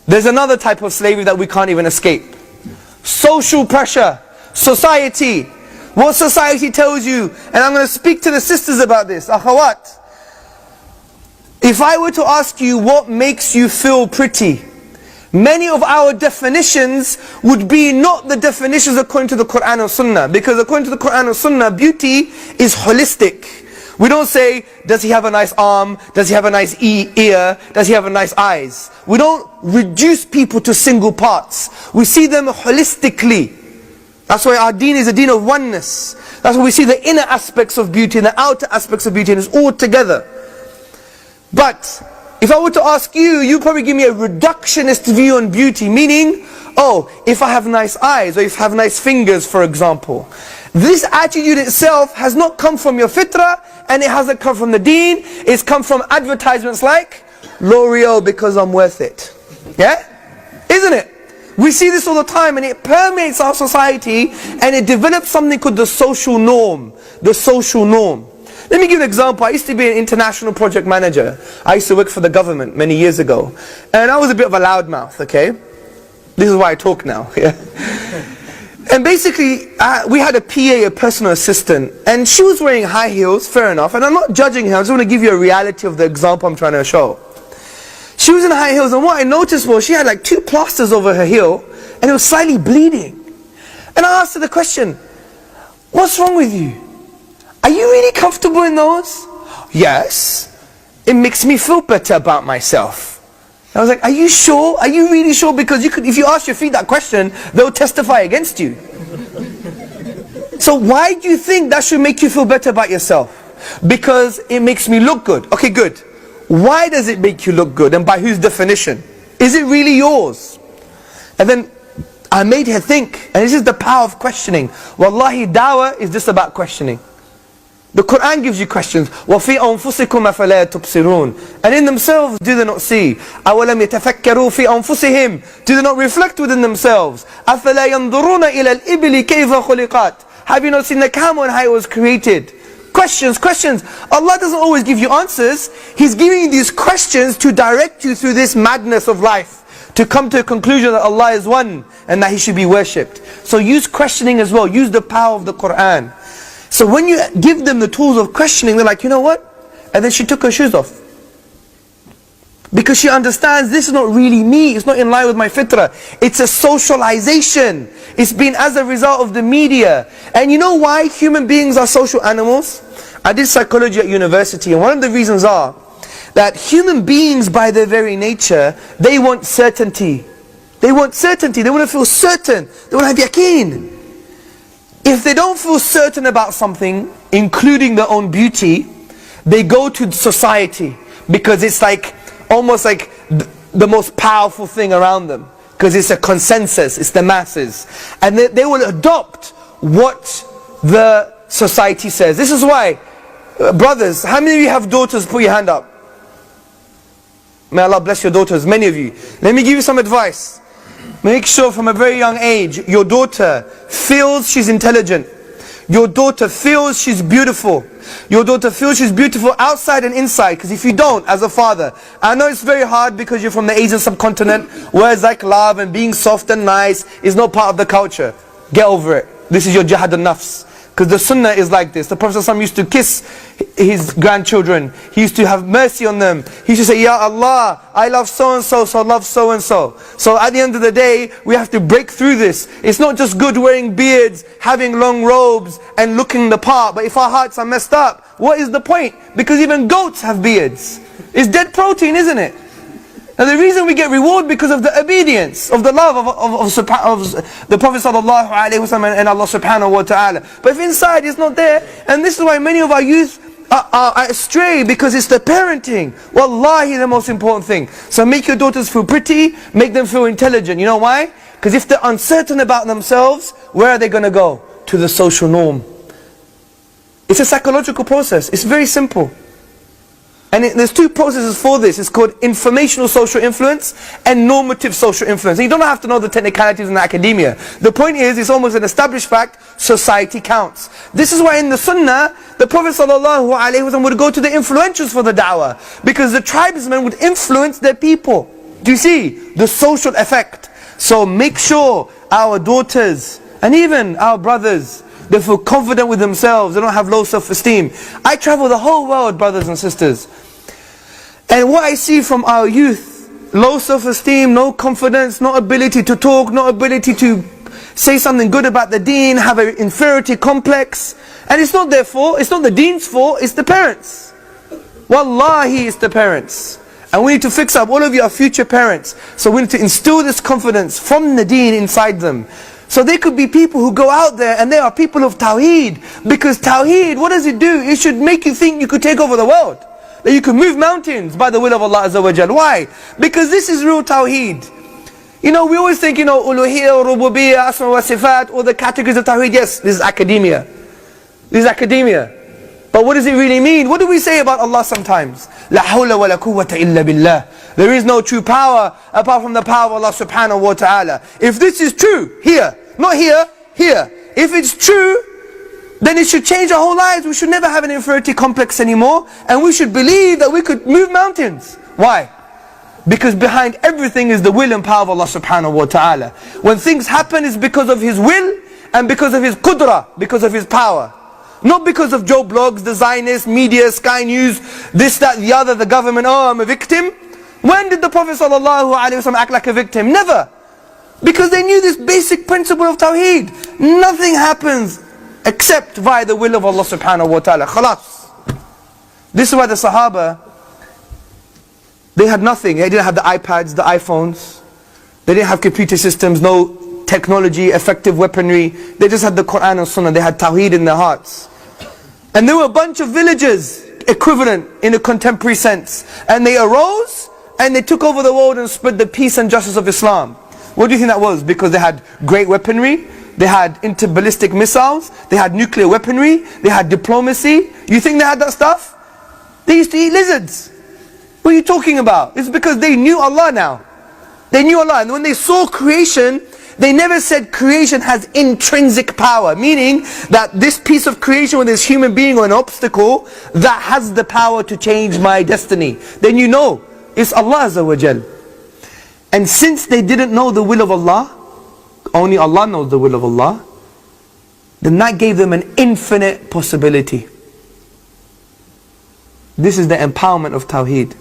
There's another type of slavery that we can't even escape. Social pressure, society. What society tells you, and I'm going to speak to the sisters about this, akhawat. If I were to ask you what makes you feel pretty, many of our definitions would be not the definitions according to the Quran and Sunnah. Because according to the Quran and Sunnah, beauty is holistic. We don't say, does he have a nice arm? Does he have a nice ear? Does he have a nice eyes? We don't reduce people to single parts. We see them holistically. That's why our deen is a deen of oneness. That's why we see the inner aspects of beauty and the outer aspects of beauty, and it's all together. But if I were to ask you, you'd probably give me a reductionist view on beauty, meaning, oh, if I have nice eyes, or if I have nice fingers, for example. This attitude itself has not come from your fitrah, and it hasn't come from the deen. It's come from advertisements like L'Oreal because I'm worth it. Yeah? Isn't it? We see this all the time, and it permeates our society, and it develops something called the social norm. The social norm. Let me give an example. I used to be an international project manager. I used to work for the government many years ago. And I was a bit of a loudmouth, okay? This is why I talk now, yeah? And basically, we had a PA, a personal assistant, and she was wearing high heels, fair enough. And I'm not judging her, I just want to give you a reality of the example I'm trying to show. She was in high heels, and what I noticed was she had like 2 plasters over her heel, and it was slightly bleeding. And I asked her the question, what's wrong with you? Are you really comfortable in those? Yes. It makes me feel better about myself. I was like, are you sure? Are you really sure? Because you could, if you ask your feet that question, they'll testify against you. So why do you think that should make you feel better about yourself? Because it makes me look good. Okay, good. Why does it make you look good, and by whose definition? Is it really yours? And then I made her think, and this is the power of questioning. Wallahi, dawah is just about questioning. The Quran gives you questions. وَفِي أَنفُسِكُمْ أَفَلَا تُبْصِرُونَ. And in themselves, do they not see? أَوَلَمْ يَتَفَكَّرُوا فِي أَنفُسِهِمْ. Do they not reflect within themselves? أَفَلَا يَنْظُرُونَ إِلَى الْإِبِلِ كَيْفَ خُلِقَتْ. Have you not seen the camel and how it was created? Questions, questions. Allah doesn't always give you answers. He's giving you these questions to direct you through this madness of life, to come to a conclusion that Allah is one and that He should be worshipped. So use questioning as well. Use the power of the Quran. So when you give them the tools of questioning, they're like, you know what? And then she took her shoes off. Because she understands this is not really me. It's not in line with my fitrah. It's a socialization. It's been as a result of the media. And you know why human beings are social animals? I did psychology at university, and one of the reasons are that human beings by their very nature, they want certainty. They want certainty. They want to feel certain. They want to have yaqeen. If they don't feel certain about something, including their own beauty, they go to society, because it's like almost like the most powerful thing around them, because it's a consensus, it's the masses, and they will adopt what the society says. This is why, brothers, how many of you have daughters? Put your hand up. May Allah bless your daughters, many of you. Let me give you some advice. Make sure from a very young age, your daughter feels she's intelligent. Your daughter feels she's beautiful. Your daughter feels she's beautiful outside and inside. Because if you don't, as a father, I know it's very hard because you're from the Asian subcontinent, where it's like love and being soft and nice is not part of the culture. Get over it. This is your jihad al-nafs. Because the sunnah is like this. The Prophet ﷺ used to kiss his grandchildren. He used to have mercy on them. He used to say, Ya Allah, I love so-and-so, so love so-and-so. So at the end of the day, we have to break through this. It's not just good wearing beards, having long robes, and looking the part. But if our hearts are messed up, what is the point? Because even goats have beards. It's dead protein, isn't it? And the reason we get reward because of the obedience, of the love of the Prophet ﷺ and Allah subhanahu wa ta'ala. But if inside it's not there, and this is why many of our youth are astray, because it's the parenting. Wallahi, the most important thing. So make your daughters feel pretty, make them feel intelligent. You know why? Because if they're uncertain about themselves, where are they going to go? To the social norm. It's a psychological process. It's very simple. And there's 2 processes for this. It's called informational social influence and normative social influence. And you don't have to know the technicalities in the academia. The point is, it's almost an established fact, society counts. This is why in the sunnah, the Prophet ﷺ would go to the influentials for the da'wah. Because the tribesmen would influence their people. Do you see the social effect? So make sure our daughters and even our brothers, they feel confident with themselves, they don't have low self-esteem. I travel the whole world, brothers and sisters, and what I see from our youth, low self-esteem, no confidence, no ability to talk, no ability to say something good about the deen, have an inferiority complex. And it's not their fault, it's not the deen's fault, it's the parents. Wallahi, it's the parents. And we need to fix up. All of you are future parents, so we need to instill this confidence from the deen inside them. So they could be people who go out there and they are people of Tawheed. Because Tawheed, what does it do? It should make you think you could take over the world, that you could move mountains by the will of Allah Azza wa Jal. Why? Because this is real Tawheed. You know, we always think, uluhiyya, rububiyyah, asma wa sifat, all the categories of Tawheed. Yes, this is academia. This is academia. But what does it really mean? What do we say about Allah sometimes? La hawla wa la quwwata illa billah. There is no true power apart from the power of Allah subhanahu wa ta'ala. If this is true, here, not here, here. If it's true, then it should change our whole lives. We should never have an inferiority complex anymore. And we should believe that we could move mountains. Why? Because behind everything is the will and power of Allah subhanahu wa ta'ala. When things happen, it's because of His will and because of His qudra, because of His power. Not because of Joe Blogs, the Zionists, media, Sky News, this, that, the other, the government, oh, I'm a victim. When did the Prophet ﷺ act like a victim? Never. Because they knew this basic principle of Tawheed. Nothing happens except via the will of Allah subhanahu wa ta'ala. Khalas. This is why the Sahaba, they had nothing. They didn't have the iPads, the iPhones. They didn't have computer systems, no technology, effective weaponry. They just had the Quran and Sunnah. They had Tawheed in their hearts. And there were a bunch of villages equivalent in a contemporary sense. And they arose and they took over the world and spread the peace and justice of Islam. What do you think that was? Because they had great weaponry, they had interballistic missiles, they had nuclear weaponry, they had diplomacy. You think they had that stuff? They used to eat lizards. What are you talking about? It's because they knew Allah now. They knew Allah, and when they saw creation, they never said creation has intrinsic power, meaning that this piece of creation, whether it's human being or an obstacle, that has the power to change my destiny. Then you know, it's Allah Azza wa Jal. And since they didn't know the will of Allah, only Allah knows the will of Allah, then that gave them an infinite possibility. This is the empowerment of Tawheed.